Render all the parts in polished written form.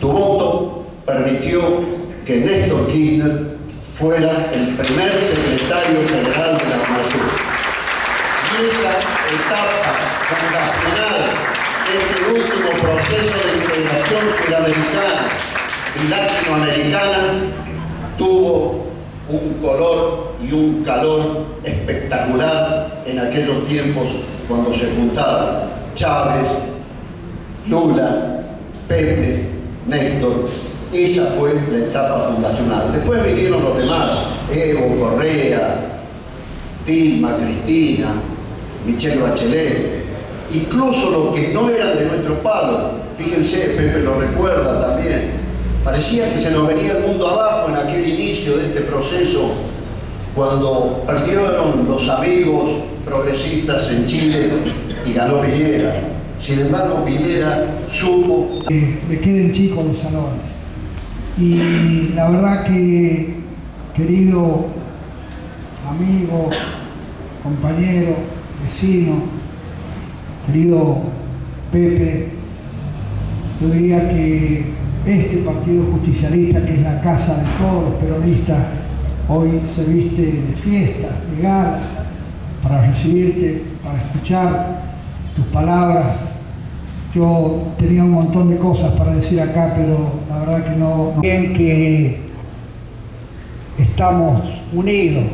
Tu voto permitió que Néstor Kirchner fuera el primer secretario general de la UNASUR. Y esa etapa fundacional de este último proceso de integración sudamericana y latinoamericana tuvo un color y un calor espectacular en aquellos tiempos cuando se juntaban Chávez, Lula, Pepe, Néstor. Esa fue la etapa fundacional. Después vinieron los demás, Evo, Correa, Dilma, Cristina, Michelle Bachelet, incluso los que no eran de nuestro palo. Fíjense, Pepe lo recuerda también. Parecía que se nos venía el mundo abajo en aquel inicio de este proceso, cuando perdieron los amigos progresistas en Chile y ganó Piñera. Sin embargo, Piñera supo... Me queden chicos los salones. Y la verdad que, querido amigo, compañero, vecino, querido Pepe, yo diría que este Partido Justicialista, que es la casa de todos los peronistas, hoy se viste de fiesta, de gala, para recibirte, para escuchar tus palabras. Yo tenía un montón de cosas para decir acá, pero la verdad que no. Bien que estamos unidos,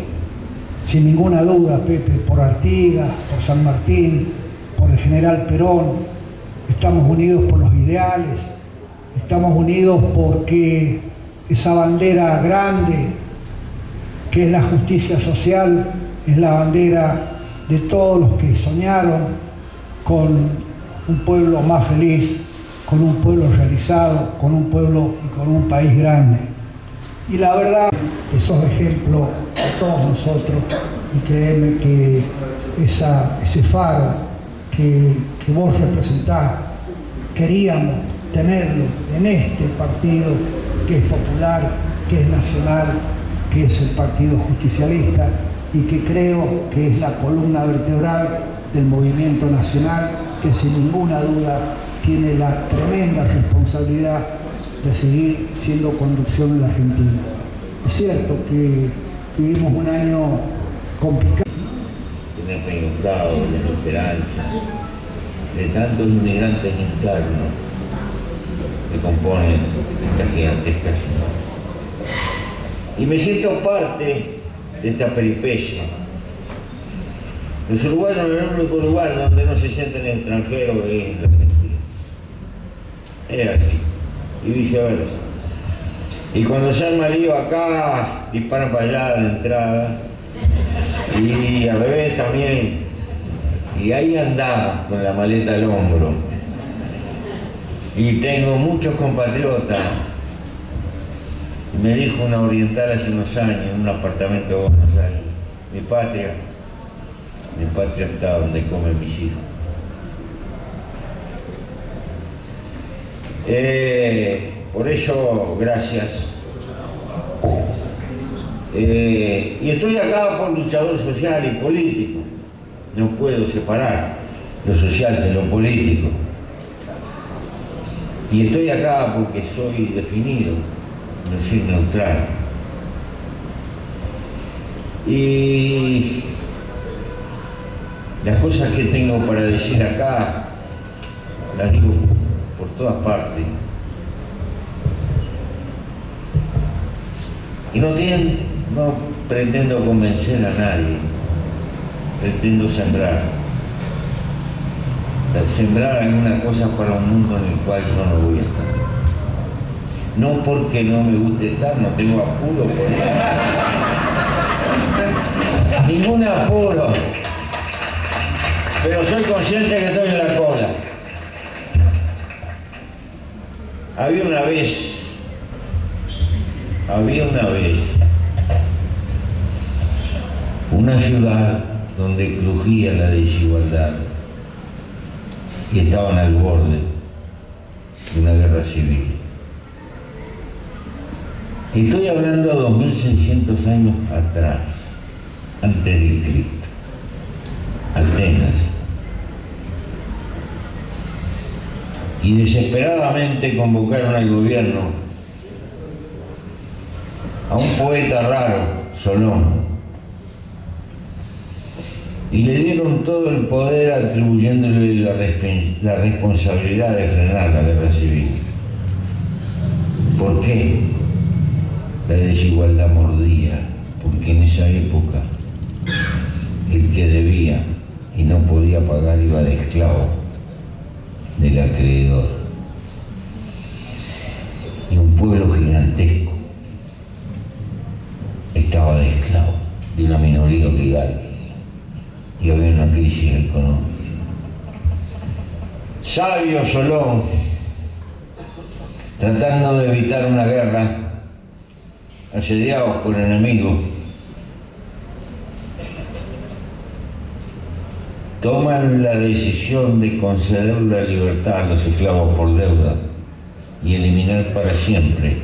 sin ninguna duda, Pepe, por Artigas, por San Martín, por el general Perón. Estamos unidos por los ideales, estamos unidos porque esa bandera grande, que es la justicia social, es la bandera de todos los que soñaron con un pueblo más feliz, con un pueblo realizado, con un pueblo y con un país grande. Y la verdad que sos ejemplo a todos nosotros, y créeme que ese faro que vos representás, queríamos tenerlo en este partido que es popular, que es nacional, que es el Partido Justicialista, y que creo que es la columna vertebral del movimiento nacional, que sin ninguna duda tiene la tremenda responsabilidad de seguir siendo conducción en la Argentina. Es cierto que vivimos un año complicado. Tener peñucado, de esperanza, de tantos inmigrantes internos que componen esta gigantesca ciudad. Y me siento parte de esta peripecia. Los uruguayos, el único lugar donde no se sienten extranjeros es la Argentina. Es así, y viceversa. Y cuando se arma lío acá, disparan para allá de entrada, y al revés también. Y ahí andaba con la maleta al hombro. Y tengo muchos compatriotas. Me dijo una oriental hace unos años, en un apartamento de Buenos Aires: mi patria está donde comen mis hijos. Por eso, gracias. Y estoy acá por luchador social y político. No puedo separar lo social de lo político. Y estoy acá porque soy definido, no soy neutral. Y las cosas que tengo para decir acá, las digo por todas partes. Y no pretendo convencer a nadie, pretendo sembrar alguna cosa para un mundo en el cual yo no voy a estar. No porque no me guste estar, no tengo apuro por nada. Ningún apuro. Pero soy consciente que estoy en la cola. Había una vez una ciudad donde crujía la desigualdad y estaban al borde de una guerra civil. Estoy hablando de 2600 años atrás, antes de Cristo, Atenas. y desesperadamente convocaron al gobierno a un poeta raro, Solón, y le dieron todo el poder atribuyéndole la responsabilidad de frenar la guerra civil. ¿Por qué? La desigualdad mordía, porque en esa época el que debía y no podía pagar iba de esclavo del acreedor. Y un pueblo gigantesco estaba de esclavo de una minoría oligarca. Y había una crisis económica. Sabio Solón, tratando de evitar una guerra, asediados por enemigos, toman la decisión de conceder la libertad a los esclavos por deuda y eliminar para siempre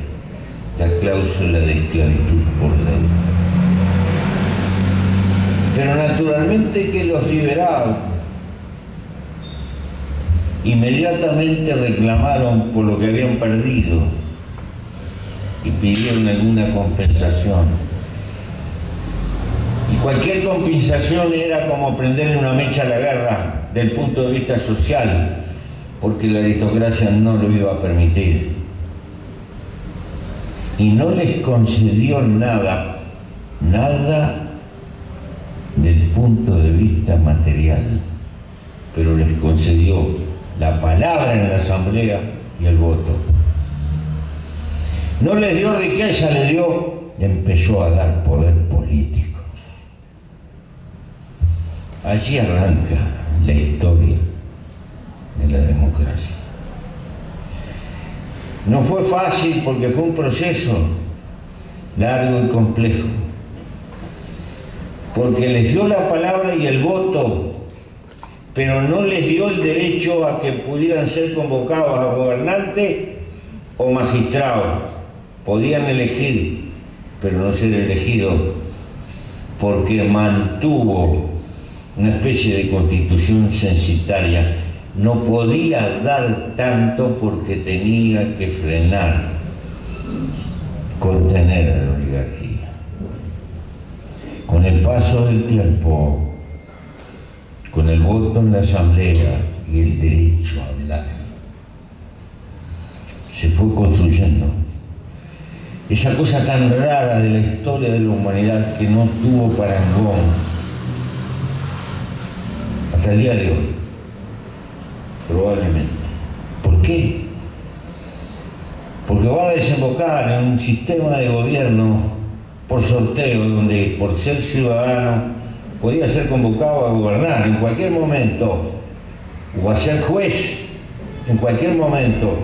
la cláusula de esclavitud por deuda. Pero naturalmente que los liberados inmediatamente reclamaron por lo que habían perdido y pidieron alguna compensación. Y cualquier compensación era como prenderle una mecha a la guerra desde el punto de vista social, porque la aristocracia no lo iba a permitir. Y no les concedió nada del punto de vista material, pero les concedió la palabra en la asamblea y el voto. No les dio riqueza, empezó a dar poder político. Allí arranca la historia de la democracia. No fue fácil porque fue un proceso largo y complejo, porque les dio la palabra y el voto, pero no les dio el derecho a que pudieran ser convocados a gobernantes o magistrados. Podían elegir, pero no ser elegidos, porque mantuvo una especie de constitución censitaria. No podía dar tanto porque tenía que frenar, contener a la oligarquía. Con el paso del tiempo, con el voto en la asamblea y el derecho a hablar, se fue construyendo esa cosa tan rara de la historia de la humanidad que no tuvo parangón hasta el día de hoy, probablemente. ¿Por qué? Porque va a desembocar en un sistema de gobierno por sorteo, donde por ser ciudadano podía ser convocado a gobernar en cualquier momento, o a ser juez en cualquier momento,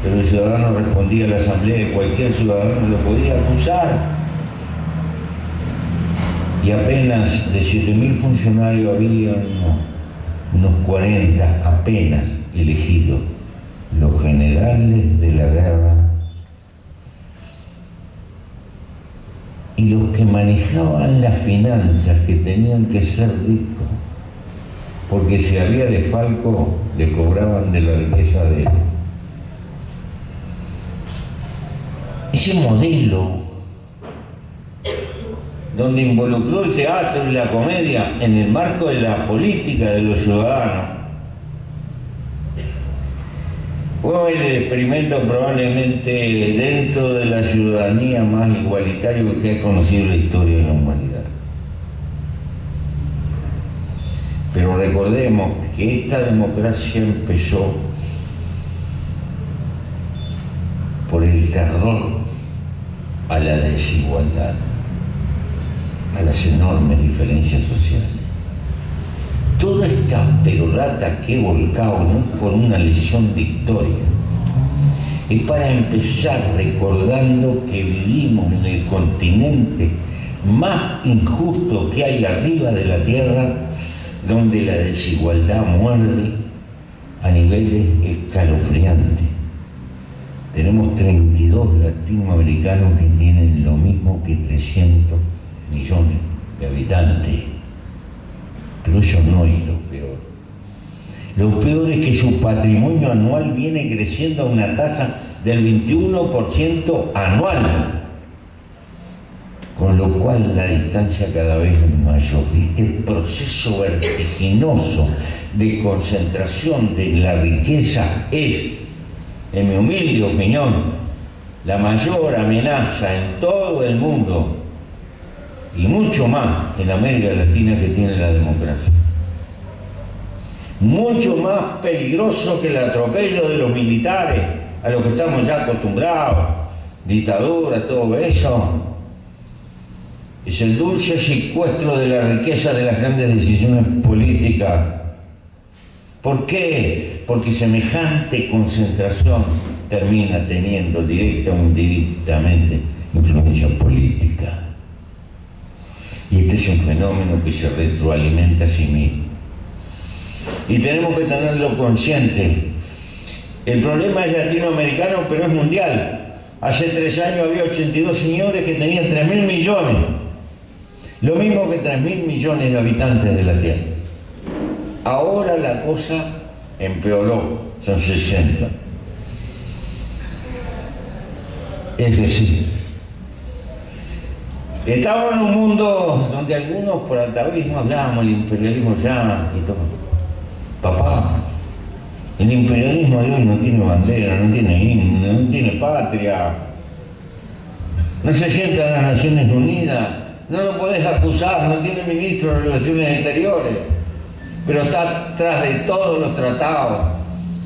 pero el ciudadano respondía a la asamblea y cualquier ciudadano lo podía acusar. Y apenas de 7.000 funcionarios había unos 40 apenas elegidos, los generales de la guerra y los que manejaban las finanzas, que tenían que ser ricos, porque si había desfalco le cobraban de la riqueza de él. Ese modelo, donde involucró el teatro y la comedia en el marco de la política de los ciudadanos, fue el experimento probablemente dentro de la ciudadanía más igualitario que ha conocido la historia de la humanidad. Pero recordemos que esta democracia empezó por el terror a la desigualdad, a las enormes diferencias sociales. Toda esta perorata que he volcado no es por una lesión de historia, es para empezar recordando que vivimos en el continente más injusto que hay arriba de la tierra, donde la desigualdad muerde a niveles escalofriantes. Tenemos 32 latinoamericanos que tienen lo mismo que 300 millones de habitantes. Pero eso no es lo peor. Lo peor es que su patrimonio anual viene creciendo a una tasa del 21% anual, con lo cual la distancia cada vez es mayor. Este proceso vertiginoso de concentración de la riqueza es, en mi humilde opinión, la mayor amenaza en todo el mundo y mucho más en América Latina que tiene la democracia. Mucho más peligroso que el atropello de los militares, a lo que estamos ya acostumbrados, dictadura, todo eso. Es el dulce secuestro de la riqueza de las grandes decisiones políticas. ¿Por qué? Porque semejante concentración termina teniendo directa o indirectamente influencia política. Y este es un fenómeno que se retroalimenta a sí mismo. Y tenemos que tenerlo consciente. El problema es latinoamericano, pero es mundial. Hace 3 años había 82 señores que tenían 3.000 millones. Lo mismo que 3.000 millones de habitantes de la Tierra. Ahora la cosa empeoró, son 60. Es decir, estamos en un mundo donde algunos por atavismo hablábamos del imperialismo yanqui y todo. Papá, el imperialismo de hoy no tiene bandera, no tiene himno, no tiene patria. No se sienta en las Naciones Unidas, no lo podés acusar, no tiene ministro de Relaciones Exteriores, pero está atrás de todos los tratados,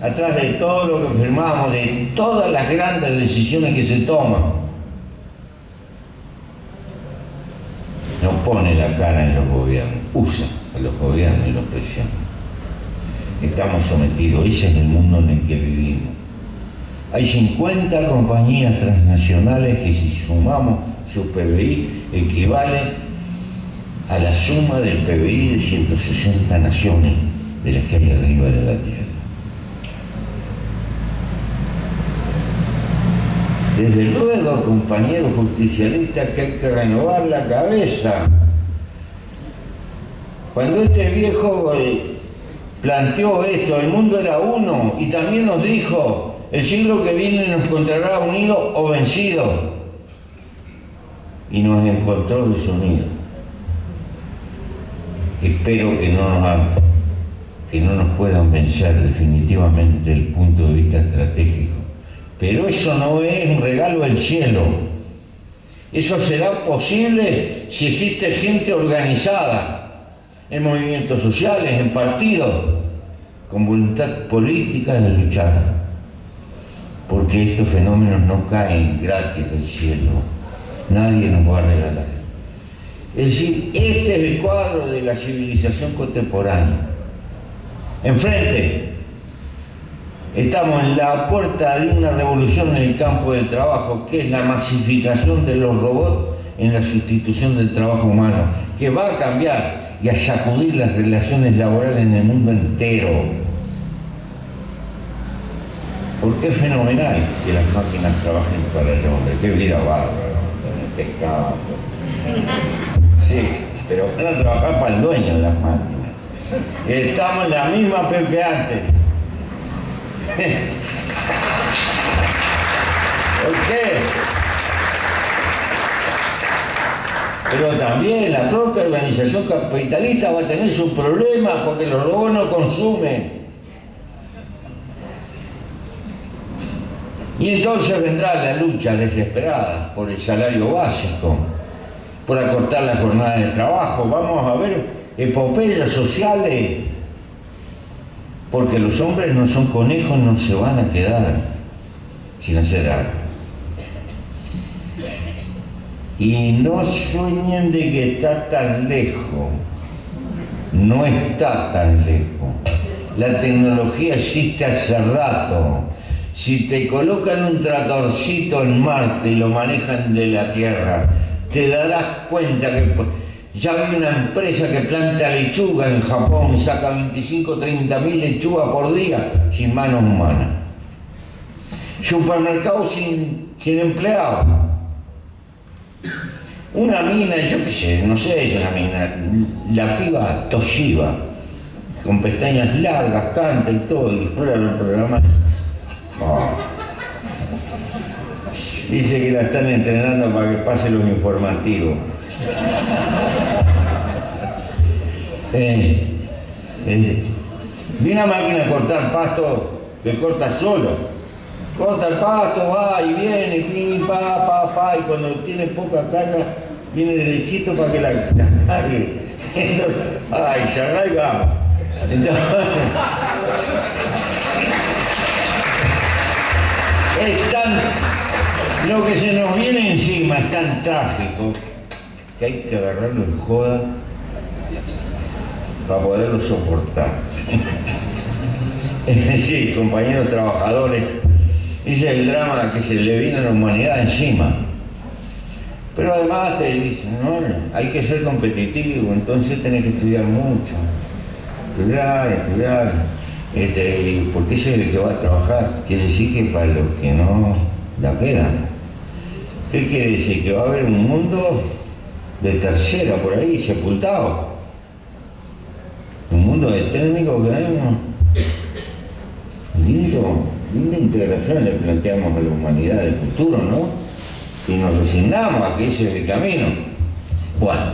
atrás de todo lo que firmamos, de todas las grandes decisiones que se toman. No pone la cara en los gobiernos, usa a los gobiernos y los presiona. Estamos sometidos, ese es el mundo en el que vivimos. Hay 50 compañías transnacionales que, si sumamos su PBI, equivale a la suma del PBI de 160 naciones de las que hay arriba de la Tierra. Desde luego, compañeros justicialistas, que hay que renovar la cabeza. Cuando este viejo planteó esto, el mundo era uno, y también nos dijo, el siglo que viene nos encontrará unidos o vencidos, y nos encontró desunidos. Espero que no nos puedan vencer definitivamente desde el punto de vista estratégico. Pero eso no es un regalo del cielo. Eso será posible si existe gente organizada en movimientos sociales, en partidos, con voluntad política de luchar. Porque estos fenómenos no caen gratis del cielo. Nadie nos va a regalar. Es decir, este es el cuadro de la civilización contemporánea. Enfrente, estamos en la puerta de una revolución en el campo del trabajo, que es la masificación de los robots en la sustitución del trabajo humano, que va a cambiar y a sacudir las relaciones laborales en el mundo entero. Porque es fenomenal que las máquinas trabajen para el hombre. Qué vida bárbara, en este campo. Sí, pero van a trabajar para el dueño de las máquinas. Estamos en la misma que antes. ¿Por qué? Pero también la propia organización capitalista va a tener sus problemas porque los robots no consumen. Y entonces vendrá la lucha desesperada por el salario básico, por acortar la jornada de trabajo. Vamos a ver epopeyas sociales, porque los hombres no son conejos, no se van a quedar sin hacer algo. Y no sueñen de que está tan lejos, no está tan lejos. La tecnología existe hace rato. Si te colocan un tratorcito en Marte y lo manejan de la Tierra, te darás cuenta que ya hay una empresa que planta lechuga en Japón y saca 25-30 mil lechugas por día sin manos humanas. Supermercados sin empleados. Una mina, yo qué sé, no sé, es una mina, la piba Toshiba, con pestañas largas, canta y todo, y fuera los programas. Oh. Dice que la están entrenando para que pase los informativos. Vi una máquina de cortar pasto que corta solo. Corta el pasto, va y viene, pim, pa, y cuando tiene poca carga, viene derechito para que la cargue. Entonces, ay, se arraiga. Entonces, lo que se nos viene encima es tan trágico que hay que agarrarlo en joda para poderlo soportar. Es decir, compañeros trabajadores, ese es el drama que se le viene a la humanidad encima. Pero además te dicen, no, hay que ser competitivo, entonces tenés que estudiar mucho. Estudiar. Porque ese es el que va a trabajar. Quiere decir que para los que no la quedan. ¿Qué quiere decir? Que va a haber un mundo de tercera por ahí, sepultado. Un mundo de técnicos que hay uno. Linda integración le planteamos a la humanidad del futuro, ¿no? Y nos resignamos a que ese es el camino. Bueno,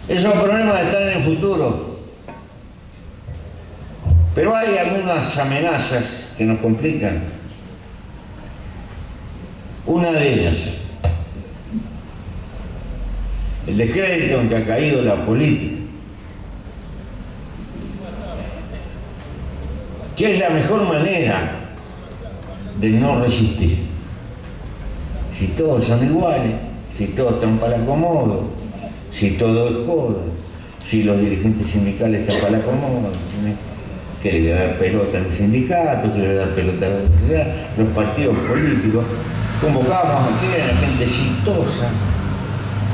esos problemas están en el futuro. Pero hay algunas amenazas que nos complican. Una de ellas, el descrédito en que ha caído la política. ¿Qué es la mejor manera de no resistir? Si todos son iguales, si todos están para acomodo, si todo es joda, si los dirigentes sindicales están para acomodo, que le dar pelota a los sindicatos, que le dar pelota a la sociedad, los partidos políticos. Convocamos aquí a la gente exitosa,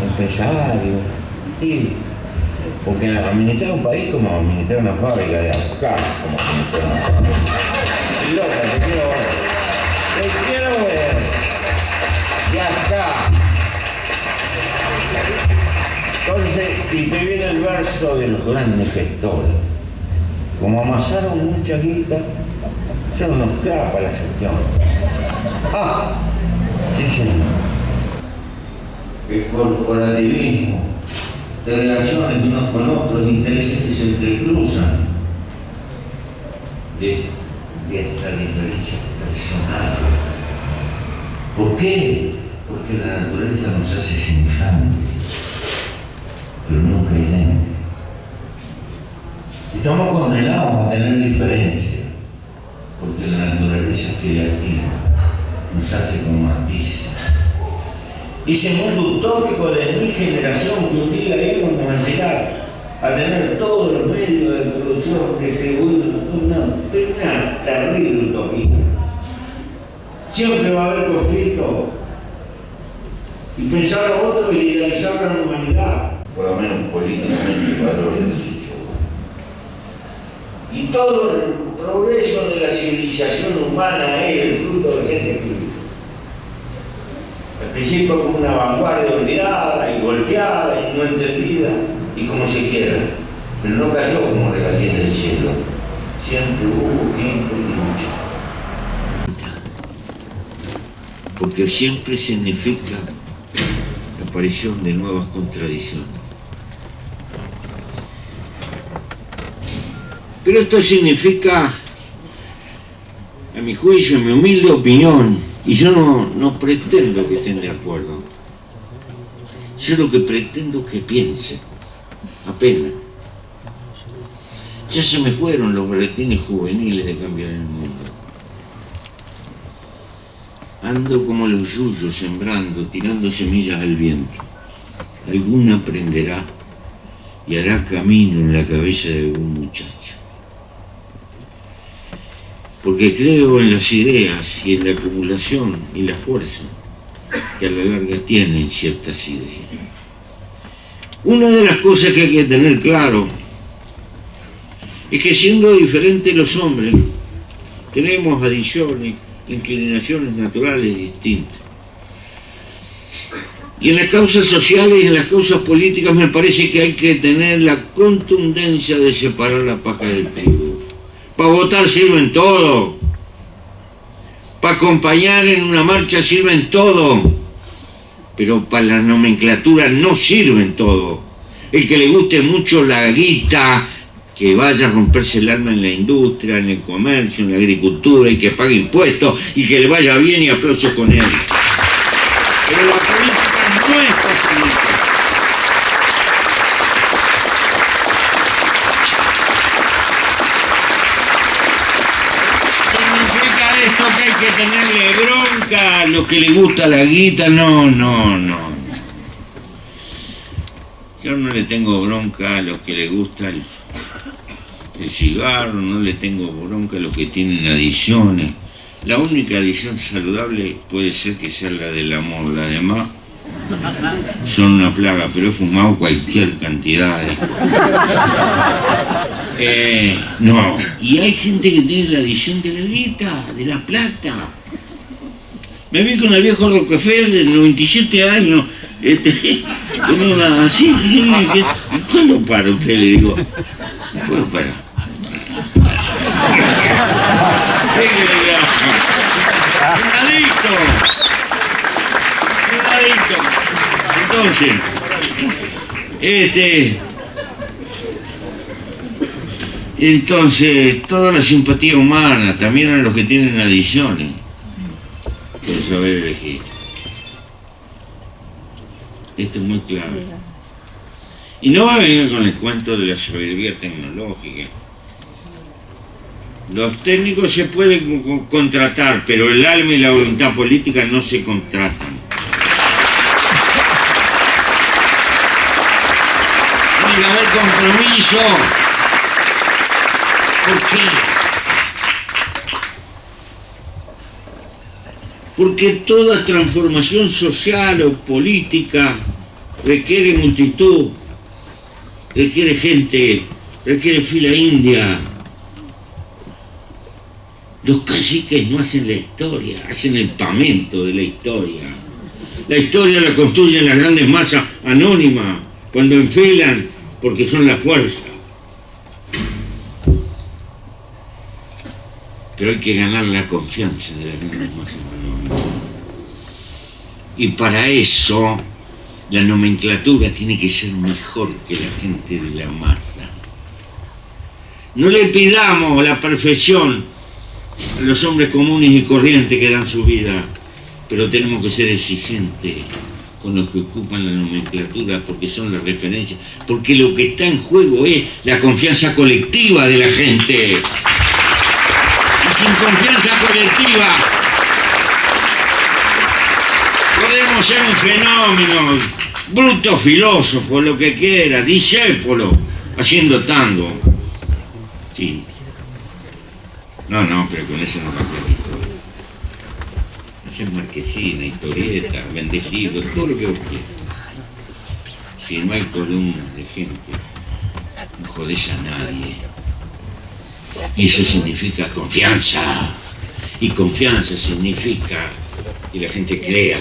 empresarios, porque administrar un país como administrar una fábrica de acá, como administrar una fábrica. Y loca, te quiero ver. Ya está. Entonces, y te viene el verso de los grandes gestores. Como amasaron mucha guita, son unos cracks la gestión. Sí, señor. El corporativismo, de relaciones unos con otros, intereses que se entrecruzan, de esta diferencia personal. ¿Por qué? Porque la naturaleza nos hace semejantes, pero nunca idénticos. Estamos condenados a tener diferencias, porque la naturaleza creativa nos hace con matices. Ese mundo utópico de mi generación que un día íbamos a llegar a tener todos los medios de producción distribuidos, una terrible utopía. Siempre va a haber conflicto. Y pensar a otro y idealizar a la humanidad, por lo menos políticamente, valores de su show. Y todo el progreso de la civilización humana es el fruto de gente que lucha. Al principio como una vanguardia olvidada y golpeada y no entendida, y como se quiera, pero no cayó como regalía del cielo. Siempre hubo gente que luchó. Porque siempre significa la aparición de nuevas contradicciones. Pero esto significa, a mi juicio, en mi humilde opinión, y yo no pretendo que estén de acuerdo, yo lo que pretendo es que piensen, apenas. Ya se me fueron los boletines juveniles de cambiar el mundo. Ando como los yuyos sembrando, tirando semillas al viento. Alguna aprenderá y hará camino en la cabeza de algún muchacho. Porque creo en las ideas y en la acumulación y la fuerza que a la larga tienen ciertas ideas. Una de las cosas que hay que tener claro es que siendo diferentes los hombres, tenemos adiciones, inclinaciones naturales distintas. Y en las causas sociales y en las causas políticas me parece que hay que tener la contundencia de separar la paja del trigo. Para votar sirven todo. Para acompañar en una marcha sirven todo. Pero para la nomenclatura no sirven todo. El que le guste mucho la guita, que vaya a romperse el alma en la industria, en el comercio, en la agricultura, y que pague impuestos, y que le vaya bien y aplausos con él. Pero la política no es facilita. ¿Significa esto que hay que tenerle bronca a los que le gusta la guita? No. Yo no le tengo bronca a los que le gusta el cigarro, no le tengo bronca a los que tienen adicciones. La única adicción saludable puede ser que sea la del amor, las demás son una plaga, pero he fumado cualquier cantidad. No, y hay gente que tiene la adicción de la guita, de la plata. Me vi con el viejo Rockefeller de 97 años, con una así, ¿cuándo para usted? Le digo, ¿cuándo para? Cuidadito. Entonces, toda la simpatía humana, también a los que tienen adicciones, por saber elegir. Esto es muy clave. Y no va a venir con el cuento de la sabiduría tecnológica. Los técnicos se pueden contratar, pero el alma y la voluntad política no se contratan. Tiene que haber compromiso. ¿Por qué? Porque toda transformación social o política requiere multitud, requiere gente, requiere fila india. Los caciques no hacen la historia, hacen el pamento de la historia. La historia la construyen las grandes masas anónimas, cuando enfilan, porque son la fuerza. Pero hay que ganar la confianza de las grandes masas anónimas. Y para eso, la nomenclatura tiene que ser mejor que la gente de la masa. No le pidamos la perfección a los hombres comunes y corrientes que dan su vida, pero tenemos que ser exigentes con los que ocupan la nomenclatura, porque son las referencias, porque lo que está en juego es la confianza colectiva de la gente. Y sin confianza colectiva podemos ser un fenómeno, bruto filósofo, lo que quiera, discépolo, haciendo tango. Sí. No, pero con eso no va a historia. Hacer marquesina, historieta, vender libros, todo lo que vos quieras. Si no hay columnas de gente, no jodés a nadie. Y eso significa confianza. Y confianza significa que la gente crea.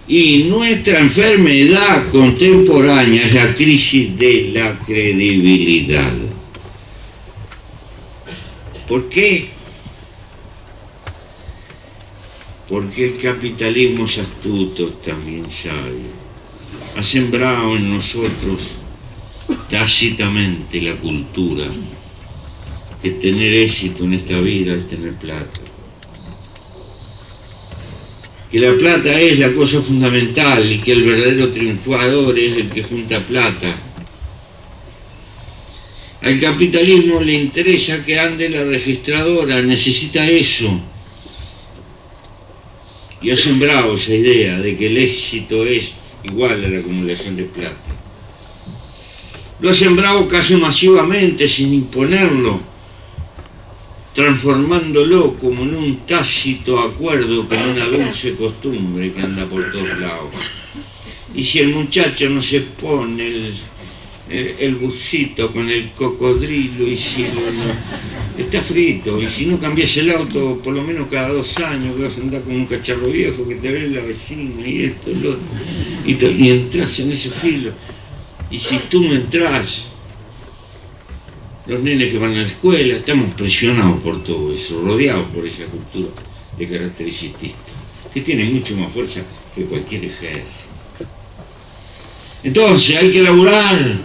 Y nuestra enfermedad contemporánea es la crisis de la credibilidad. ¿Por qué? Porque el capitalismo es astuto, también sabio. Ha sembrado en nosotros tácitamente la cultura que tener éxito en esta vida es tener plata. Que la plata es la cosa fundamental y que el verdadero triunfador es el que junta plata. Al capitalismo le interesa que ande la registradora, necesita eso. Y ha sembrado esa idea de que el éxito es igual a la acumulación de plata. Lo ha sembrado casi masivamente, sin imponerlo, transformándolo como en un tácito acuerdo con una dulce costumbre que anda por todos lados. Y si el muchacho no se pone el busito con el cocodrilo, y si está frito, y si no cambias el auto por lo menos cada 2 años, que vas a andar con un cacharro viejo que te ve la vecina y esto y lo otro, y entras en ese filo. Y si tú no entras, los nenes que van a la escuela, estamos presionados por todo eso, rodeados por esa cultura de carácter exitista, que tiene mucho más fuerza que cualquier ejército. Entonces hay que laburar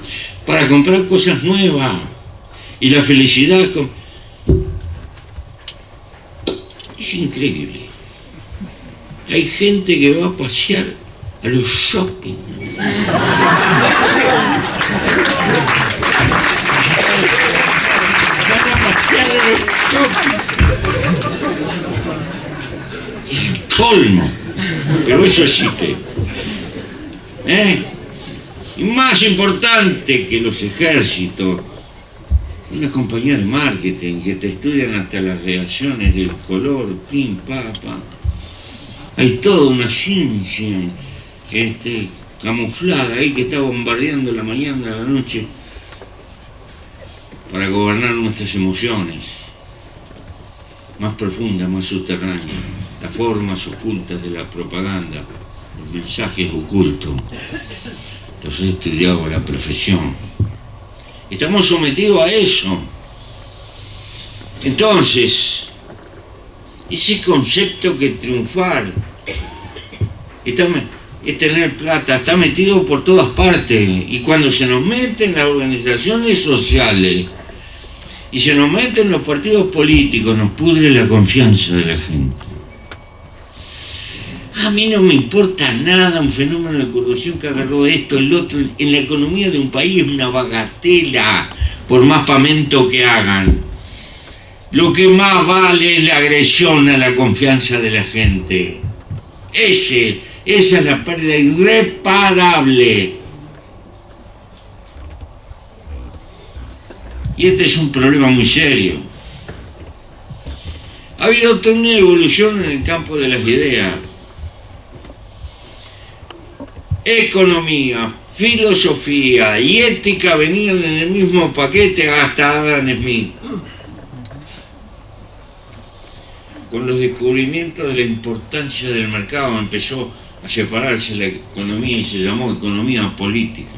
para comprar cosas nuevas, y la felicidad es increíble. Hay gente que va a pasear a los shopping. El colmo, pero eso existe. Y más importante que los ejércitos, son las compañías de marketing que te estudian hasta las reacciones del color, pim, papa. Hay toda una ciencia camuflada ahí que está bombardeando la mañana, la noche, para gobernar nuestras emociones más profundas, más subterráneas, las formas ocultas de la propaganda, los mensajes ocultos. Los he estudiado a la profesión. Estamos sometidos a eso. Entonces, ese concepto que triunfar es tener plata, está metido por todas partes. Y cuando se nos meten las organizaciones sociales y se nos meten los partidos políticos, nos pudre la confianza de la gente. A mí no me importa nada un fenómeno de corrupción que agarró esto, el otro. En la economía de un país es una bagatela, por más pamento que hagan. Lo que más vale es la agresión a la confianza de la gente. Esa es la pérdida irreparable. Y este es un problema muy serio. Ha habido toda una evolución en el campo de las ideas. Economía, filosofía y ética venían en el mismo paquete hasta Adam Smith. Con los descubrimientos de la importancia del mercado empezó a separarse la economía y se llamó economía política.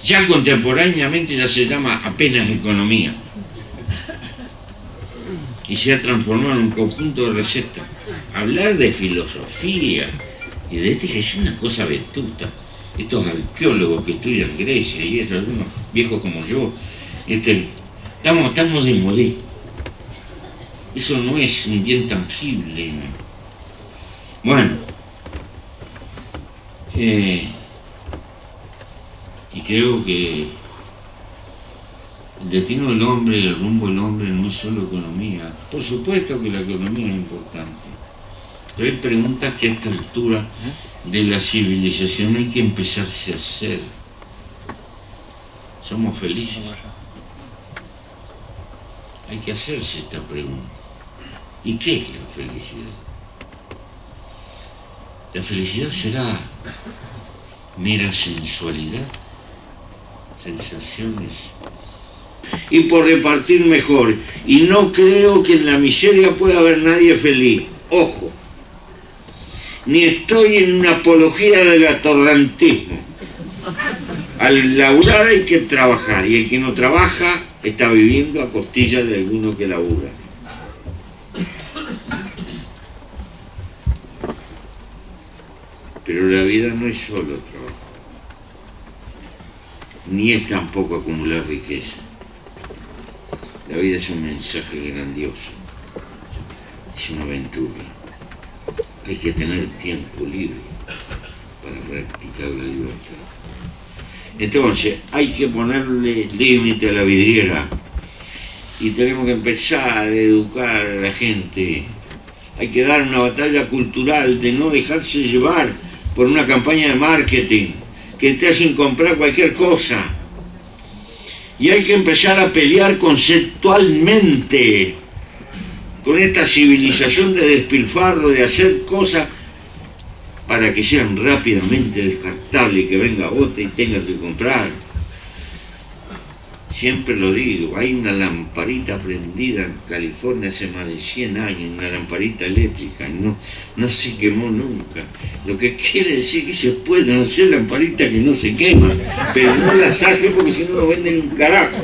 Ya contemporáneamente ya se llama apenas economía. Y se ha transformado en un conjunto de recetas. Hablar de filosofía y de ética es una cosa vetusta. Estos arqueólogos que estudian Grecia y esos, algunos viejos como yo, estamos de modé. Eso no es un bien tangible. Bueno, y creo que el destino del hombre, el rumbo del hombre no es solo economía. Por supuesto que la economía es importante, pero hay preguntas que a esta altura de la civilización hay que empezarse a hacer. ¿Somos felices? Hay que hacerse esta pregunta. ¿Y qué es la felicidad? ¿La felicidad será mera sensualidad? ¿Sensaciones? Y por repartir mejor. Y no creo que en la miseria pueda haber nadie feliz. Ojo. Ni estoy en una apología del atorrantismo. Al laburar hay que trabajar, y el que no trabaja está viviendo a costilla de alguno que labura. Pero la vida no es solo trabajo, ni es tampoco acumular riqueza. La vida es un mensaje grandioso, es una aventura. Hay que tener tiempo libre para practicar la libertad. Entonces, hay que ponerle límite a la vidriera y tenemos que empezar a educar a la gente. Hay que dar una batalla cultural de no dejarse llevar por una campaña de marketing que te hacen comprar cualquier cosa. Y hay que empezar a pelear conceptualmente con esta civilización de despilfarro, de hacer cosas para que sean rápidamente descartables y que venga otra y tenga que comprar. Siempre lo digo, hay una lamparita prendida en California hace más de 100 años, una lamparita eléctrica, no se quemó nunca. Lo que quiere decir que se pueden hacer lamparitas que no se queman, pero no las hacen porque si no lo venden un carajo.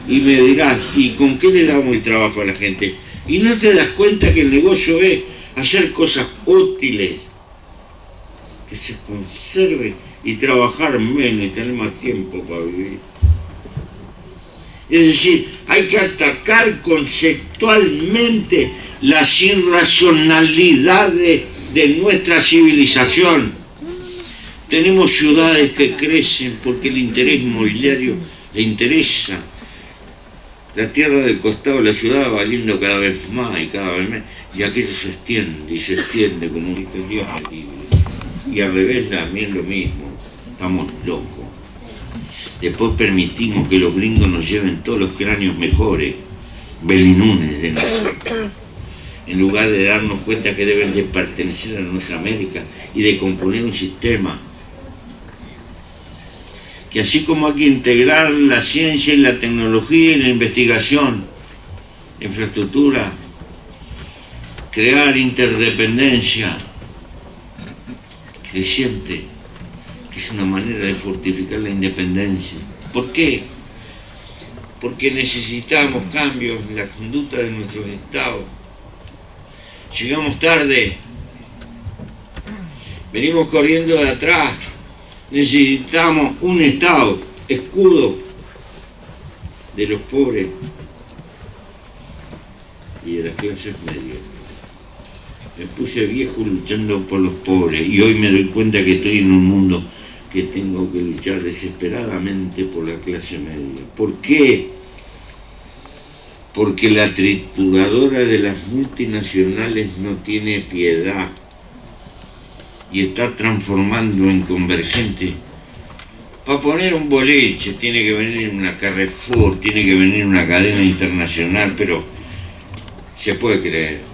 Y me dirás, ¿y con qué le damos el trabajo a la gente? Y no te das cuenta que el negocio es hacer cosas útiles, que se conserven y trabajar menos y tener más tiempo para vivir. Es decir, hay que atacar conceptualmente las irracionalidades de nuestra civilización. Tenemos ciudades que crecen porque el interés inmobiliario le interesa. La tierra del costado de la ciudad va valiendo cada vez más y cada vez más, y aquello se extiende como un Dios libre. Y al revés también lo mismo. Estamos locos. Después permitimos que los gringos nos lleven todos los cráneos mejores, belinunes de nosotros, en lugar de darnos cuenta que deben de pertenecer a nuestra América y de componer un sistema que, así como hay que integrar la ciencia y la tecnología y la investigación, la infraestructura, crear interdependencia creciente, que es una manera de fortificar la independencia. ¿Por qué? Porque necesitamos cambios en la conducta de nuestros estados. Llegamos tarde, venimos corriendo de atrás, necesitamos un estado, escudo de los pobres y de las clases medias. Me puse viejo luchando por los pobres y hoy me doy cuenta que estoy en un mundo que tengo que luchar desesperadamente por la clase media. ¿Por qué? Porque la trituradora de las multinacionales no tiene piedad y está transformando en Convergente. Para poner un boliche tiene que venir una Carrefour, tiene que venir una cadena internacional, pero se puede creer.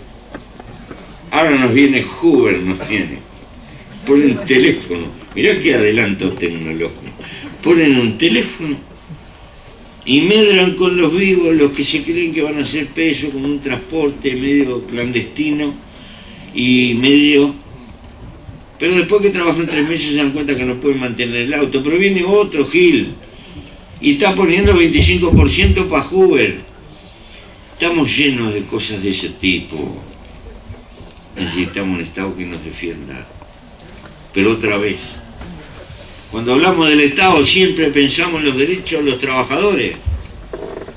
Ahora nos viene Hoover, nos viene. Ponen un teléfono, mirá qué adelanto tecnológico. Ponen un teléfono y medran con los vivos, los que se creen que van a hacer peso con un transporte medio clandestino y medio... Pero después que trabajan 3 meses se dan cuenta que no pueden mantener el auto. Pero viene otro Gil y está poniendo 25% para Hoover. Estamos llenos de cosas de ese tipo. Necesitamos un Estado que nos defienda. Pero otra vez, cuando hablamos del Estado siempre pensamos en los derechos de los trabajadores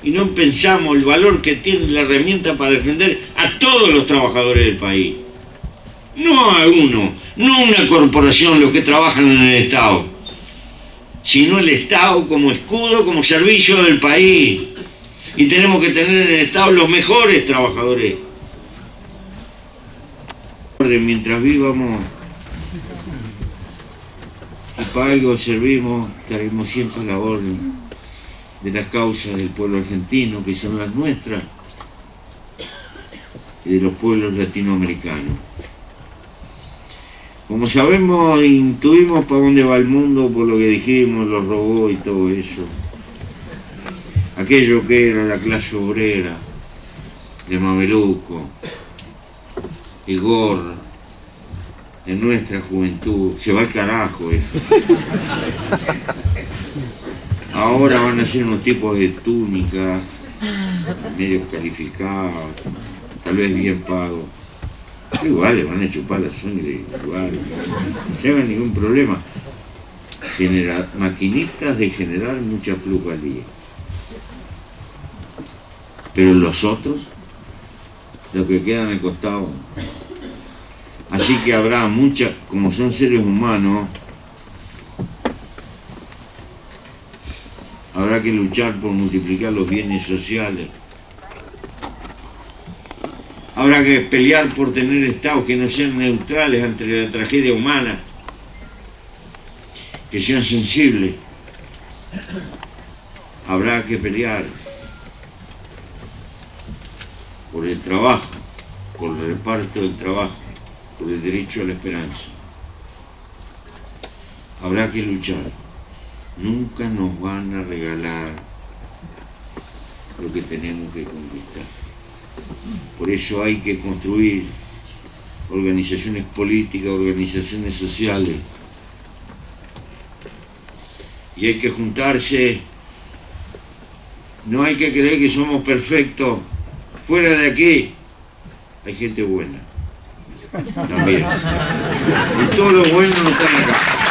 y no pensamos el valor que tiene la herramienta para defender a todos los trabajadores del país. No a uno, no una corporación los que trabajan en el Estado, sino el Estado como escudo, como servicio del país. Y tenemos que tener en el Estado los mejores trabajadores. Mientras vivamos y para algo servimos, estaremos siempre a la orden de las causas del pueblo argentino, que son las nuestras, y de los pueblos latinoamericanos. Como sabemos, intuimos para dónde va el mundo por lo que dijimos, los robots y todo eso. Aquello que era la clase obrera de Mameluco, el gorro de nuestra juventud, se va al carajo eso. Ahora van a ser unos tipos de túnica, medios calificados, tal vez bien pagos. Igual le van a chupar la sangre, igual, no se haga ningún problema. Maquinitas de generar mucha plusvalía. Pero los otros, los que quedan al costado. Así que habrá mucha, como son seres humanos, habrá que luchar por multiplicar los bienes sociales. Habrá que pelear por tener estados que no sean neutrales ante la tragedia humana, que sean sensibles. Habrá que pelear por el trabajo, por el reparto del trabajo, por el derecho a la esperanza. Habrá que luchar. nunca nos van a regalar lo que tenemos que conquistar. Por eso hay que construir organizaciones políticas, organizaciones sociales, y hay que juntarse. No hay que creer que somos perfectos. Fuera de aquí hay gente buena también, y todos los buenos no están acá.